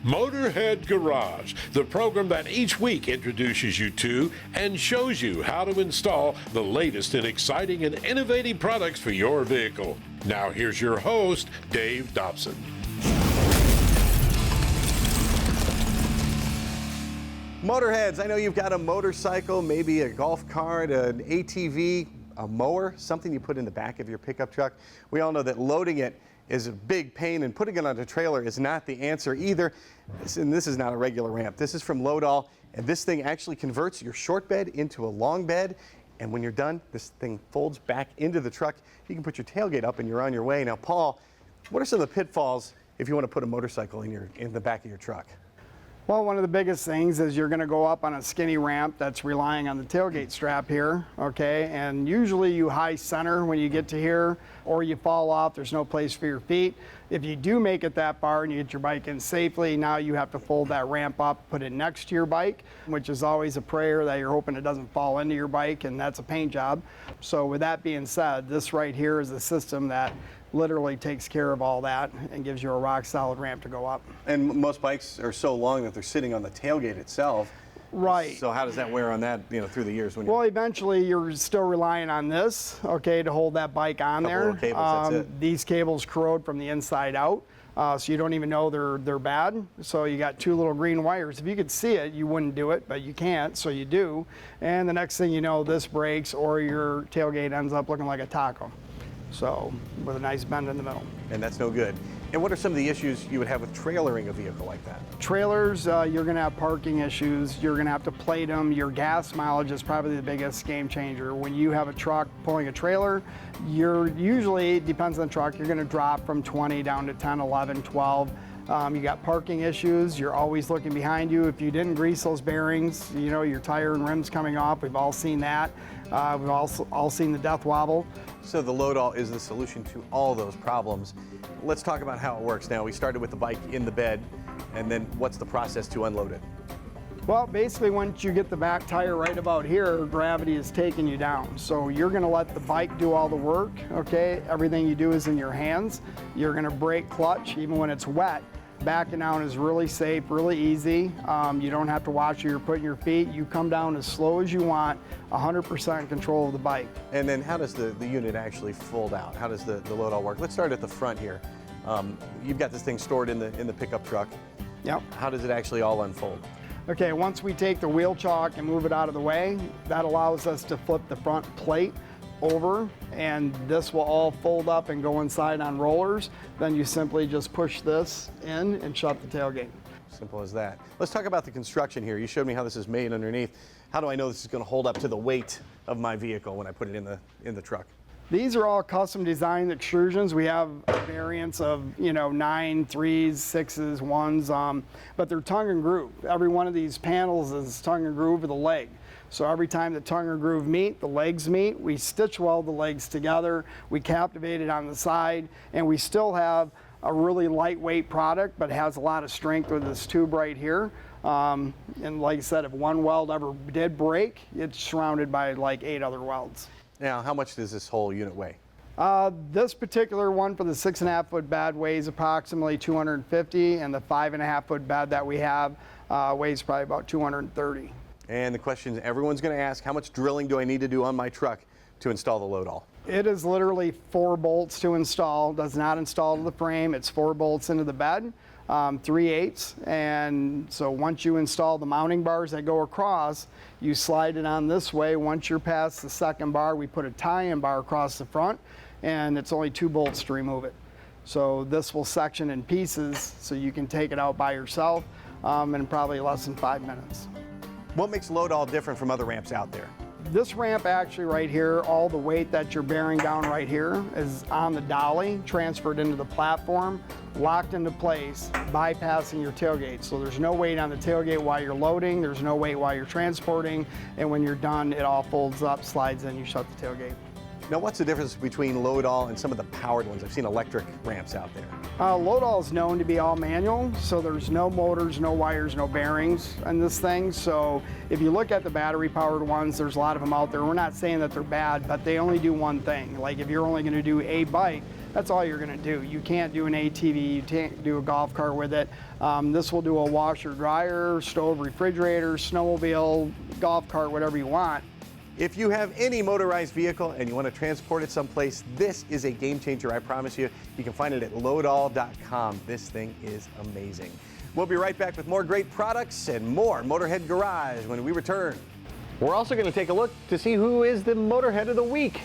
Motorhead Garage, the program that each week introduces you to and shows you how to install the latest in exciting and innovative products for your vehicle. Now here's your host, Dave Dobson. Motorheads, I know you've got a motorcycle, maybe a golf cart, an ATV, a mower, something you put in the back of your pickup truck. We all know that loading it is a big pain, and putting it on a trailer is not the answer either. And this is not a regular ramp. This is from Loadall, and this thing actually converts your short bed into a long bed. And when you're done, this thing folds back into the truck. You can put your tailgate up and you're on your way. Now, Paul, what are some of the pitfalls if you want to put a motorcycle in the back of your truck? Well, one of the biggest things is you're going to go up on a skinny ramp that's relying on the tailgate strap here, okay? And usually you high center when you get to here, or you fall off, there's no place for your feet. If you do make it that far and you get your bike in safely, now you have to fold that ramp up, put it next to your bike, which is always a prayer that you're hoping it doesn't fall into your bike, and that's a paint job. So with that being said, this right here is a system that literally takes care of all that and gives you a rock solid ramp to go up. And most bikes are so long that they're sitting on the tailgate itself. Right. So how does that wear on that, through the years? Well, eventually you're still relying on this, okay, to hold that bike on there. Couple of cables, that's it. These cables corrode from the inside out, so you don't even know they're bad. So you got two little green wires. If you could see it, you wouldn't do it, but you can't, so you do. And the next thing you know, this breaks or your tailgate ends up looking like a taco. So, with a nice bend in the middle. And that's no good. And what are some of the issues you would have with trailering a vehicle like that? Trailers, you're going to have parking issues. You're going to have to plate them. Your gas mileage is probably the biggest game changer. When you have a truck pulling a trailer, you're usually, it depends on the truck, you're going to drop from 20 down to 10, 11, 12. You got parking issues. You're always looking behind you. If you didn't grease those bearings, your tire and rims coming off. We've all seen that. We've all seen the death wobble. So the Loadall is the solution to all those problems. Let's talk about how it works now. We started with the bike in the bed, and then what's the process to unload it? Well, basically once you get the back tire right about here, gravity is taking you down. So you're going to let the bike do all the work, okay? Everything you do is in your hands. You're going to brake clutch even when it's wet. Backing down is really safe, really easy. You don't have to watch where you're putting your feet. You come down as slow as you want, 100% control of the bike. And then how does the unit actually fold out? How does the Loadall work? Let's start at the front here. You've got this thing stored in the pickup truck. Yep. How does it actually all unfold? Okay, once we take the wheel chock and move it out of the way, that allows us to flip the front plate over, and this will all fold up and go inside on rollers. Then you simply just push this in and shut the tailgate. Simple as that. Let's talk about the construction here. You showed me how this is made underneath. How do I know this is going to hold up to the weight of my vehicle when I put it in the truck? These are all custom designed extrusions. We have variants of 9, 3s, 6s, 1s, but they're tongue and groove. Every one of these panels is tongue and groove with a leg. So every time the tongue and groove meet, the legs meet, we stitch weld the legs together, we captivate it on the side, and we still have a really lightweight product, but it has a lot of strength with this tube right here. And like I said, if one weld ever did break, it's surrounded by like 8 other welds. Now, how much does this whole unit weigh? This particular one for the 6.5 foot bed weighs approximately 250, and the 5.5 foot bed that we have weighs probably about 230. And the question everyone's going to ask, how much drilling do I need to do on my truck to install the Loadall? It is literally 4 bolts to install. Does not install to the frame. It's 4 bolts into the bed, 3/8. And so once you install the mounting bars that go across, you slide it on this way. Once you're past the second bar, we put a tie-in bar across the front, and it's only 2 bolts to remove it. So this will section in pieces so you can take it out by yourself in probably less than 5 minutes. What makes Loadall different from other ramps out there? This ramp actually right here, all the weight that you're bearing down right here is on the dolly, transferred into the platform, locked into place, bypassing your tailgate. So there's no weight on the tailgate while you're loading, there's no weight while you're transporting, and when you're done, it all folds up, slides in, you shut the tailgate. Now, what's the difference between Loadall and some of the powered ones? I've seen electric ramps out there. Loadall is known to be all manual, so there's no motors, no wires, no bearings in this thing. So if you look at the battery-powered ones, there's a lot of them out there. We're not saying that they're bad, but they only do one thing. Like if you're only going to do a bike, That's all you're going to do. You can't do an ATV, you can't do a golf cart with it. This will do a washer, dryer, stove, refrigerator, snowmobile, golf cart, whatever you want. If you have any motorized vehicle and you want to transport it someplace, this is a game changer, I promise you. You can find it at Loadall.com. This thing is amazing. We'll be right back with more great products and more Motorhead Garage when we return. We're also going to take a look to see who is the Motorhead of the Week.